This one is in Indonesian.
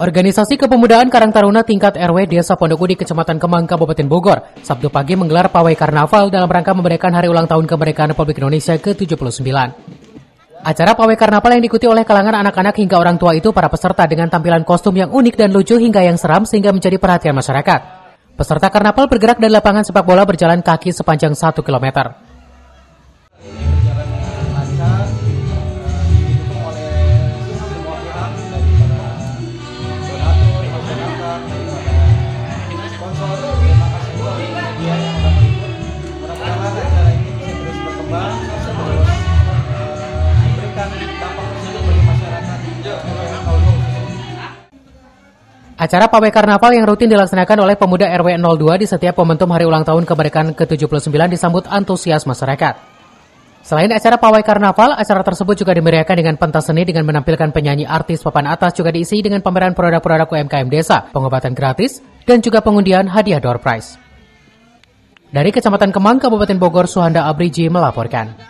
Organisasi Kepemudaan Karang Taruna tingkat RW Desa Pondok Gudi, Kecamatan Kemang, Kabupaten Bogor, Sabtu pagi menggelar pawai karnaval dalam rangka memeriahkan Hari Ulang Tahun Kemerdekaan Republik Indonesia ke-79. Acara pawai karnaval yang diikuti oleh kalangan anak-anak hingga orang tua itu para peserta dengan tampilan kostum yang unik dan lucu hingga yang seram sehingga menjadi perhatian masyarakat. Peserta karnaval bergerak dari lapangan sepak bola berjalan kaki sepanjang 1 kilometer. Acara pawai karnaval yang rutin dilaksanakan oleh pemuda RW 02 di setiap momentum Hari Ulang Tahun Kemerdekaan ke-79 disambut antusias masyarakat. Selain acara pawai karnaval, acara tersebut juga dimeriahkan dengan pentas seni dengan menampilkan penyanyi artis papan atas, juga diisi dengan pameran produk-produk UMKM desa, pengobatan gratis, dan juga pengundian hadiah door prize. Dari Kecamatan Kemang, Kabupaten Bogor, Suhanda Abriji melaporkan.